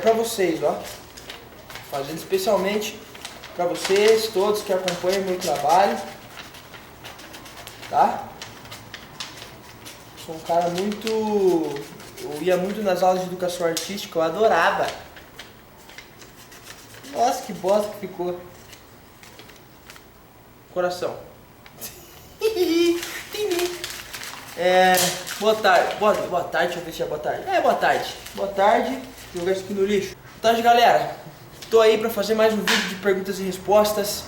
pra vocês, ó. Fazendo especialmente pra vocês, todos que acompanham o meu trabalho. Tá? Sou um cara muito... Eu ia muito nas aulas de educação artística, eu adorava. Nossa, que bosta que ficou. Coração. Boa tarde. Boa tarde, deixa eu ver se é boa tarde. Boa tarde. Boa tarde. Jogar isso aqui no lixo. Boa tarde, galera. Tô aí pra fazer mais um vídeo de perguntas e respostas,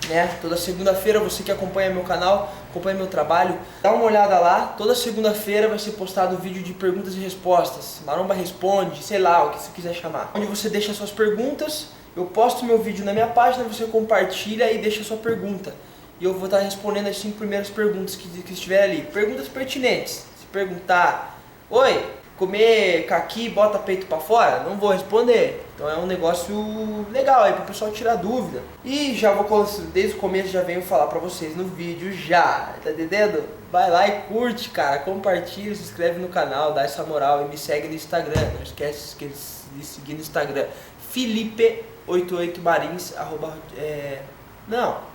né? Toda segunda-feira, você que acompanha meu canal, acompanha meu trabalho, dá uma olhada lá. Toda segunda-feira vai ser postado um vídeo de perguntas e respostas. Maromba responde, sei lá, o que você quiser chamar. Onde você deixa suas perguntas, eu posto meu vídeo na minha página, você compartilha e deixa sua pergunta. E eu vou estar respondendo as 5 primeiras perguntas que estiver ali. Perguntas pertinentes. Se perguntar, oi, comer caqui bota peito pra fora? Não vou responder. Então é um negócio legal aí pro pessoal tirar dúvida. E já vou, desde o começo já venho falar pra vocês no vídeo já. Tá entendendo? Vai lá e curte, cara. Compartilha, se inscreve no canal, dá essa moral e me segue no Instagram. Não esquece de seguir no Instagram. Felipe88marins,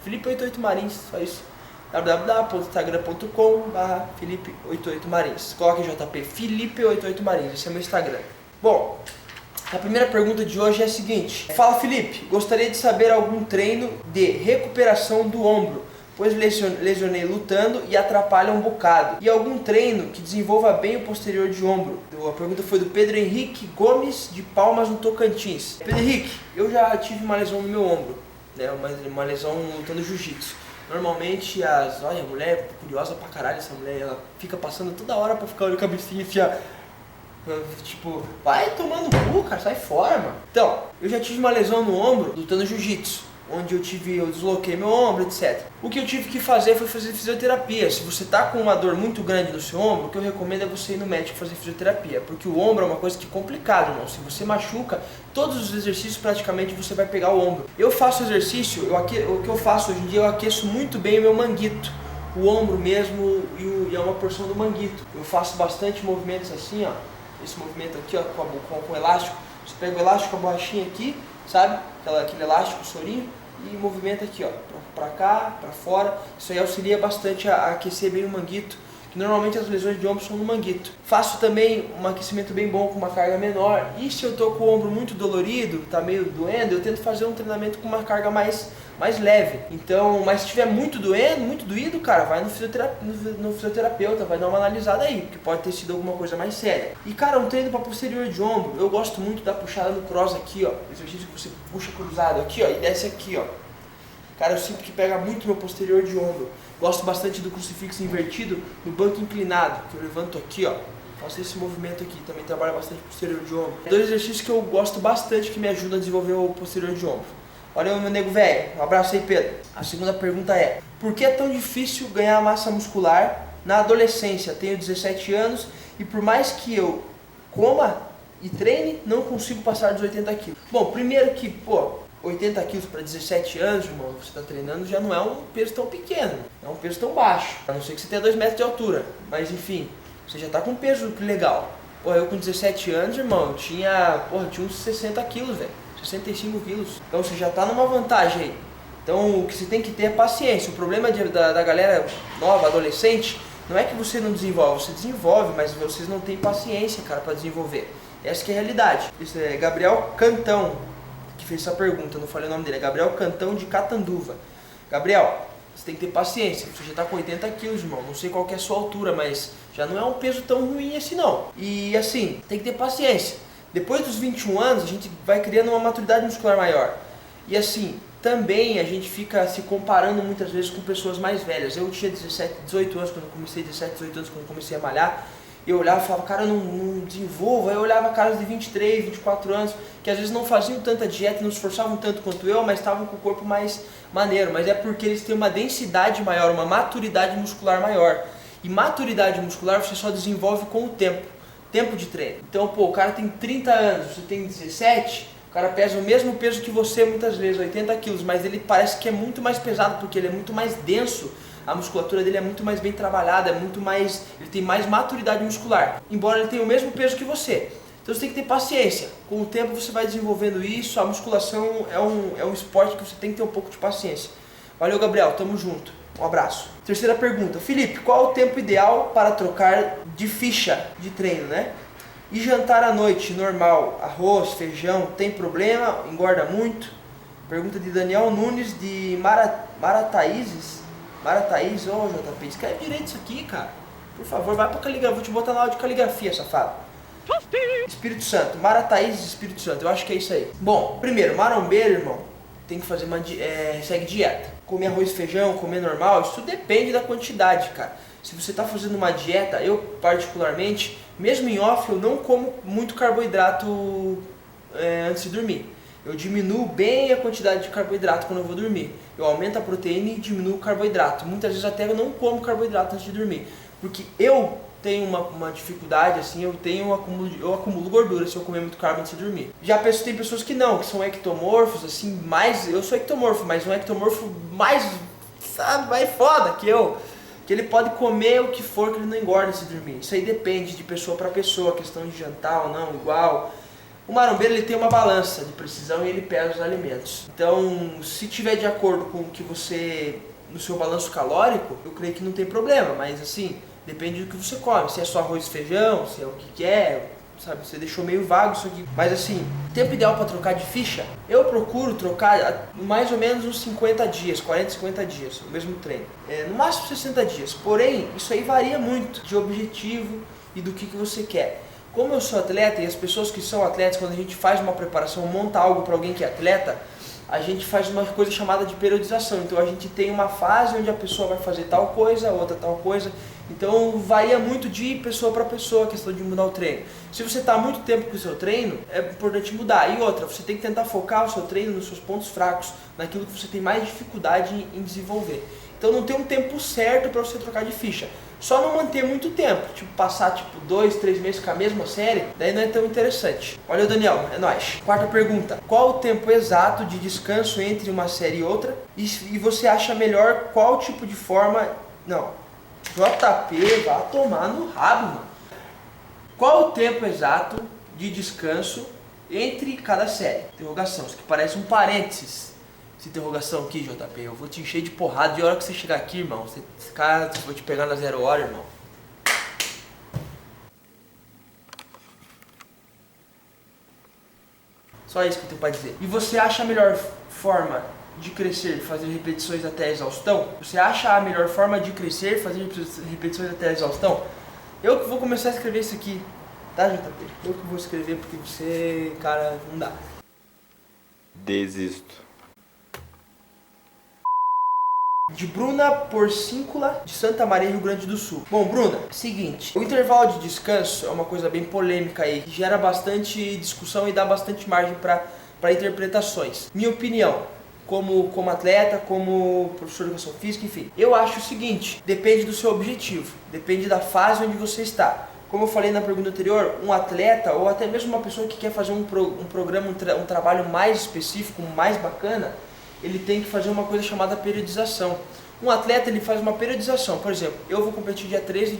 Felipe88marins, só isso. www.instagram.com/Felipe88marins. Coloque JP, Felipe88marins, esse é meu Instagram. Bom, a primeira pergunta de hoje é a seguinte. Fala, Felipe, gostaria de saber algum treino de recuperação do ombro, pois lesionei lutando e atrapalha um bocado. E algum treino que desenvolva bem o posterior de ombro. A pergunta foi do Pedro Henrique Gomes, de Palmas, no Tocantins. Pedro Henrique, eu já tive uma lesão no meu ombro, né? Uma lesão lutando jiu-jitsu. Normalmente olha, a mulher é curiosa pra caralho, essa mulher, ela fica passando toda hora pra ficar olhando a cabecinha assim, ó. Tipo, vai tomar no cu, cara, sai fora, mano. Então, eu já tive uma lesão no ombro lutando jiu-jitsu, onde eu desloquei meu ombro, etc. O que eu tive que fazer foi fazer fisioterapia. Se você tá com uma dor muito grande no seu ombro, o que eu recomendo é você ir no médico fazer fisioterapia, porque o ombro é uma coisa que é complicada, irmão. Se você machuca, todos os exercícios praticamente você vai pegar o ombro. Eu faço exercício, o que eu faço hoje em dia, eu aqueço muito bem o meu manguito, o ombro mesmo e é uma porção do manguito. Eu faço bastante movimentos assim, ó. Esse movimento aqui, ó, com o elástico. Você pega o elástico, a borrachinha aqui, sabe? Aquele elástico, o sorinho, e movimenta aqui, ó, pra cá, pra fora. Isso aí auxilia bastante a aquecer bem o manguito, que normalmente as lesões de ombro são no manguito. Faço também um aquecimento bem bom com uma carga menor. E se eu tô com o ombro muito dolorido, tá meio doendo, eu tento fazer um treinamento com uma carga mais leve. Então, mas se estiver muito doendo, muito doído, cara, vai no fisioterapeuta, vai dar uma analisada aí, porque pode ter sido alguma coisa mais séria. E, cara, um treino para posterior de ombro, eu gosto muito da puxada no cross aqui, ó. Exercício que você puxa cruzado aqui, ó, e desce aqui, ó. Cara, eu sinto que pega muito meu posterior de ombro. Gosto bastante do crucifixo invertido no banco inclinado, que eu levanto aqui, ó. Faço esse movimento aqui, também trabalho bastante posterior de ombro. 2 exercícios que eu gosto bastante que me ajudam a desenvolver o posterior de ombro. Olha o meu nego velho, um abraço aí, Pedro. A segunda pergunta é: por que é tão difícil ganhar massa muscular na adolescência? Tenho 17 anos e por mais que eu coma e treine, não consigo passar dos 80 quilos. Bom, primeiro que, 80 quilos para 17 anos, irmão, você está treinando, já não é um peso tão pequeno, é um peso tão baixo. A não ser que você tenha 2 metros de altura, mas enfim, você já está com um peso legal. Eu com 17 anos, irmão, eu tinha uns 60 quilos, velho. 65 quilos. Então você já está numa vantagem aí. Então o que você tem que ter é paciência. O problema da galera nova, adolescente, não é que você não desenvolve, você desenvolve, mas vocês não têm paciência, cara, para desenvolver. Essa que é a realidade. Isso é Gabriel Cantão que fez essa pergunta, eu não falei o nome dele, é Gabriel Cantão de Catanduva. Gabriel, você tem que ter paciência, você já está com 80 quilos, irmão, não sei qual que é a sua altura, mas já não é um peso tão ruim assim não. E assim, tem que ter paciência. Depois dos 21 anos, a gente vai criando uma maturidade muscular maior. E assim, também a gente fica se comparando muitas vezes com pessoas mais velhas. Eu tinha 18 anos quando eu comecei, 17, 18 anos quando eu comecei a malhar. E eu olhava e falava, cara, eu não desenvolvo. Aí eu olhava caras de 23, 24 anos, que às vezes não faziam tanta dieta, não se esforçavam tanto quanto eu, mas estavam com o corpo mais maneiro. Mas é porque eles têm uma densidade maior, uma maturidade muscular maior. E maturidade muscular você só desenvolve com o tempo de treino. Então, o cara tem 30 anos, você tem 17, o cara pesa o mesmo peso que você muitas vezes, 80 quilos, mas ele parece que é muito mais pesado, porque ele é muito mais denso, a musculatura dele é muito mais bem trabalhada, ele tem mais maturidade muscular, embora ele tenha o mesmo peso que você. Então você tem que ter paciência. Com o tempo você vai desenvolvendo isso. A musculação é um esporte que você tem que ter um pouco de paciência. Valeu, Gabriel. Tamo junto. Um abraço. Terceira pergunta. Felipe, qual o tempo ideal para trocar de ficha de treino, né? E jantar à noite, normal, arroz, feijão, tem problema? Engorda muito? Pergunta de Daniel Nunes de Marataízes. Marataízes, ô JP, escreve direito isso aqui, cara. Por favor, vai pra caligrafia. Vou te botar na aula de caligrafia, safado. Espírito Santo, Marataízes, Espírito Santo, eu acho que é isso aí. Bom, primeiro, marombeiro, irmão, tem que fazer segue dieta. Comer arroz e feijão, comer normal, isso depende da quantidade, cara. Se você tá fazendo uma dieta, eu particularmente, mesmo em off, eu não como muito carboidrato antes de dormir. Eu diminuo bem a quantidade de carboidrato quando eu vou dormir. Eu aumento a proteína e diminuo o carboidrato. Muitas vezes até eu não como carboidrato antes de dormir. Porque eu tenho uma dificuldade, assim, eu acumulo gordura se eu comer muito carbo antes de dormir. Já tem pessoas que não, que são ectomorfos, assim, eu sou ectomorfo, mas um ectomorfo mais, sabe, mais foda que eu. Que ele pode comer o que for que ele não engorda antes de dormir. Isso aí depende de pessoa para pessoa, questão de jantar ou não, igual. O marombeiro ele tem uma balança de precisão e ele pesa os alimentos. Então, se tiver de acordo com o que você, no seu balanço calórico, eu creio que não tem problema, mas assim, depende do que você come. Se é só arroz e feijão, se é o que é, sabe? Você deixou meio vago isso aqui. Mas assim, tempo ideal para trocar de ficha, eu procuro trocar mais ou menos uns 50 dias, 40, 50 dias, o mesmo treino. No máximo 60 dias. Porém, isso aí varia muito de objetivo e do que você quer. Como eu sou atleta e as pessoas que são atletas, quando a gente faz uma preparação, monta algo para alguém que é atleta, a gente faz uma coisa chamada de periodização. Então a gente tem uma fase onde a pessoa vai fazer tal coisa, outra tal coisa. Então varia muito de pessoa para pessoa a questão de mudar o treino. Se você está há muito tempo com o seu treino, é importante mudar. E outra, você tem que tentar focar o seu treino nos seus pontos fracos, naquilo que você tem mais dificuldade em desenvolver. Então não tem um tempo certo para você trocar de ficha. Só não manter muito tempo, tipo passar 2, 3 meses com a mesma série, daí não é tão interessante. Olha o Daniel, é nóis. Quarta pergunta, qual o tempo exato de descanso entre uma série e outra? E você acha melhor qual tipo de forma... Não, JP, vai tomar no rabo, mano. Qual o tempo exato de descanso entre cada série? Interrogação, isso aqui parece um parênteses. Essa interrogação aqui, JP, eu vou te encher de porrada de hora que você chegar aqui, irmão. Esse cara, eu vou te pegar na 0 hora, irmão. Só isso que eu tenho pra dizer. E você acha a melhor forma de crescer, fazer repetições até a exaustão? Você acha a melhor forma de crescer, fazer repetições até a exaustão? Eu que vou começar a escrever isso aqui, tá, JP? Eu que vou escrever porque você, cara, não dá. Desisto. De Bruna Porcíncula, de Santa Maria, Rio Grande do Sul. Bom, Bruna, seguinte, o intervalo de descanso é uma coisa bem polêmica aí, que gera bastante discussão e dá bastante margem para interpretações. Minha opinião, como atleta, como professor de educação física, enfim, eu acho o seguinte, depende do seu objetivo, depende da fase onde você está. Como eu falei na pergunta anterior, um atleta ou até mesmo uma pessoa que quer fazer um programa, um trabalho mais específico, mais bacana, ele tem que fazer uma coisa chamada periodização. Um atleta ele faz uma periodização, por exemplo, eu vou competir dia 13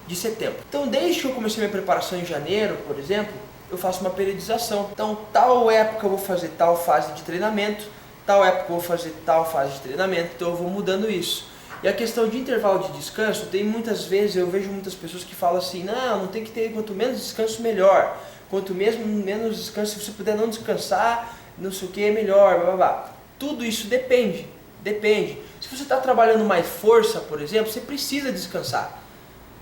de setembro. Então desde que eu comecei minha preparação em janeiro, por exemplo, eu faço uma periodização. Então tal época eu vou fazer tal fase de treinamento, tal época eu vou fazer tal fase de treinamento, então eu vou mudando isso. E a questão de intervalo de descanso, tem muitas vezes, eu vejo muitas pessoas que falam assim, não tem que ter, quanto menos descanso melhor, quanto menos descanso, se você puder não descansar, não sei o que, é melhor, blá blá blá. Tudo isso depende. Se você está trabalhando mais força, por exemplo, você precisa descansar.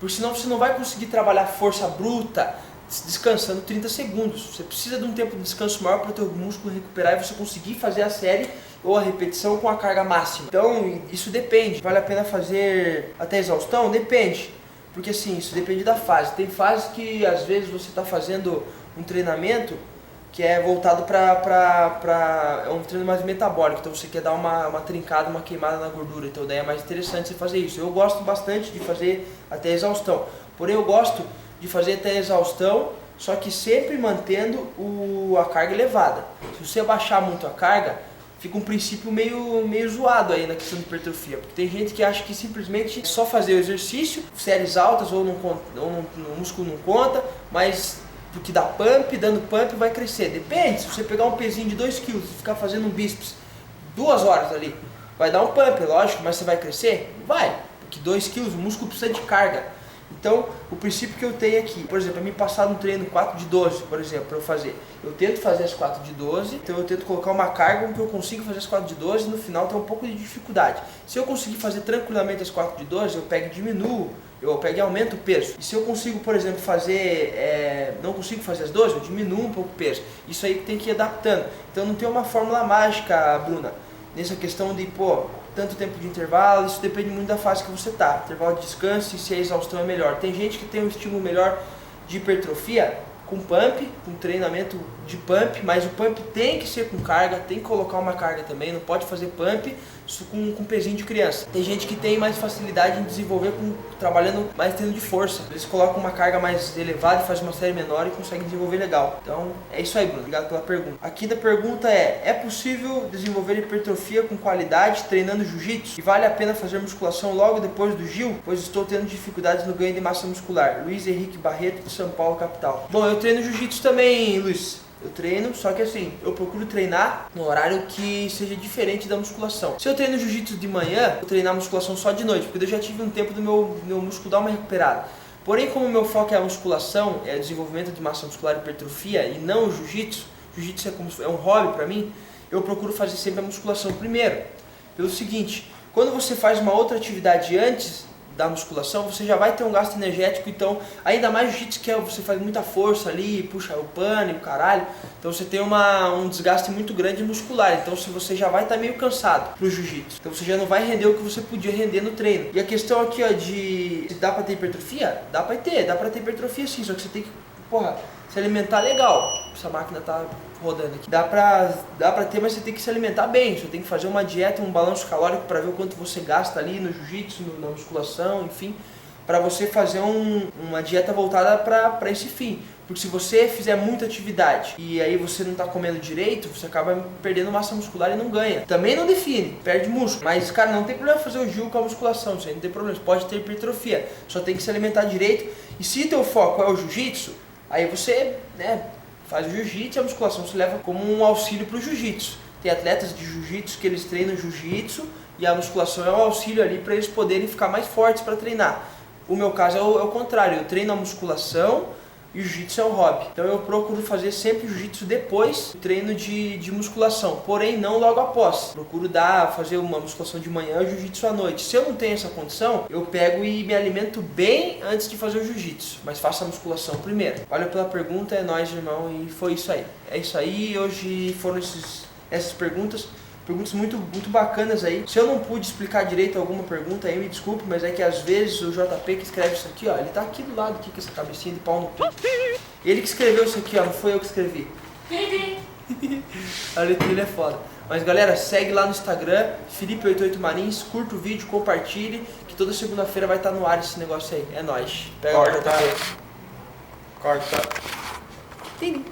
Porque senão você não vai conseguir trabalhar força bruta descansando 30 segundos. Você precisa de um tempo de descanso maior para o teu músculo recuperar e você conseguir fazer a série ou a repetição com a carga máxima. Então, isso depende. Vale a pena fazer até exaustão? Depende. Porque assim, isso depende da fase. Tem fases que às vezes você está fazendo um treinamento que é voltado é um treino mais metabólico, então você quer dar uma trincada, uma queimada na gordura, então daí é mais interessante você fazer isso. Eu gosto bastante de fazer até exaustão, porém eu gosto de fazer até exaustão, só que sempre mantendo a carga elevada. Se você baixar muito a carga, fica um princípio meio zoado aí na questão de hipertrofia, porque tem gente que acha que simplesmente só fazer o exercício, séries altas ou o músculo não conta, mas do que dá pump, dando pump vai crescer. Depende, se você pegar um pezinho de 2 kg e ficar fazendo um bíceps 2 horas ali, vai dar um pump, lógico, mas você vai crescer? Não vai, porque 2 kg, o músculo precisa de carga. Então, o princípio que eu tenho aqui, por exemplo, é me passar no treino 4 de 12, por exemplo, para eu fazer. Eu tento fazer as 4 de 12, então eu tento colocar uma carga com que eu consiga fazer as 4 de 12 e no final tem um pouco de dificuldade. Se eu conseguir fazer tranquilamente as 4 de 12, eu pego e diminuo, eu pego e aumento o peso. E se eu consigo, por exemplo, fazer, não consigo fazer as 12, eu diminuo um pouco o peso. Isso aí tem que ir adaptando. Então não tem uma fórmula mágica, Bruna, nessa questão de, tanto tempo de intervalo, isso depende muito da fase que você tá. Intervalo de descanso e se a exaustão é melhor. Tem gente que tem um estímulo melhor de hipertrofia com pump, com treinamento de pump, mas o pump tem que ser com carga, tem que colocar uma carga também, não pode fazer pump com pezinho de criança. Tem gente que tem mais facilidade em desenvolver trabalhando mais treino de força. Eles colocam uma carga mais elevada e fazem uma série menor e conseguem desenvolver legal. Então é isso aí, Bruno. Obrigado pela pergunta. A quinta pergunta é possível desenvolver hipertrofia com qualidade treinando jiu-jitsu? E vale a pena fazer musculação logo depois do Gil? Pois estou tendo dificuldades no ganho de massa muscular. Luiz Henrique Barreto, de São Paulo, capital. Bom, eu treino jiu-jitsu também, Luiz. Eu treino, só que assim, eu procuro treinar no horário que seja diferente da musculação. Se eu treino jiu-jitsu de manhã, eu vou treinar musculação só de noite, porque eu já tive um tempo do meu músculo dar uma recuperada. Porém, como o meu foco é a musculação, é desenvolvimento de massa muscular e hipertrofia, e não o jiu-jitsu, jiu-jitsu é um hobby pra mim, eu procuro fazer sempre a musculação primeiro. Pelo seguinte, quando você faz uma outra atividade antes da musculação, você já vai ter um gasto energético, então, ainda mais jiu-jitsu que você faz muita força ali, puxa o pano e o caralho, então você tem um desgaste muito grande muscular, então você já vai estar meio cansado pro jiu-jitsu, então você já não vai render o que você podia render no treino. E a questão aqui, ó, de dá pra ter hipertrofia? Dá pra ter hipertrofia sim, só que você tem que, se alimentar legal. Essa máquina tá rodando aqui. Dá pra ter, mas você tem que se alimentar bem. Você tem que fazer uma dieta, um balanço calórico para ver o quanto você gasta ali no jiu-jitsu, na musculação, enfim, para você fazer uma dieta voltada para esse fim. Porque se você fizer muita atividade e aí você não tá comendo direito, você acaba perdendo massa muscular e não ganha. Também não define, perde músculo. Mas, cara, não tem problema fazer o Gil com a musculação, isso aí não tem problema. Você pode ter hipertrofia, só tem que se alimentar direito. E se teu foco é o jiu-jitsu, aí você, faz o jiu-jitsu e a musculação se leva como um auxílio para o jiu-jitsu. Tem atletas de jiu-jitsu que eles treinam jiu-jitsu e a musculação é um auxílio ali para eles poderem ficar mais fortes para treinar. O meu caso é o contrário, eu treino a musculação e o jiu-jitsu é um hobby. Então eu procuro fazer sempre jiu-jitsu depois do treino de musculação, porém não logo após. Procuro fazer uma musculação de manhã e o jiu-jitsu à noite. Se eu não tenho essa condição, eu pego e me alimento bem antes de fazer o jiu-jitsu, mas faço a musculação primeiro. Valeu pela pergunta, é nóis, irmão, e foi isso aí. É isso aí, hoje foram essas perguntas muito, muito bacanas aí. Se eu não pude explicar direito alguma pergunta aí, me desculpe, mas é que às vezes o JP que escreve isso aqui, ó, ele tá aqui do lado aqui com essa cabecinha de pau no cu. Ele que escreveu isso aqui, ó, não foi eu que escrevi. A letra dele é foda. Mas galera, segue lá no Instagram, Felipe88 Marins, curta o vídeo, compartilhe, que toda segunda-feira vai estar no ar esse negócio aí. É nóis. Pega o JP. Corta. Tim.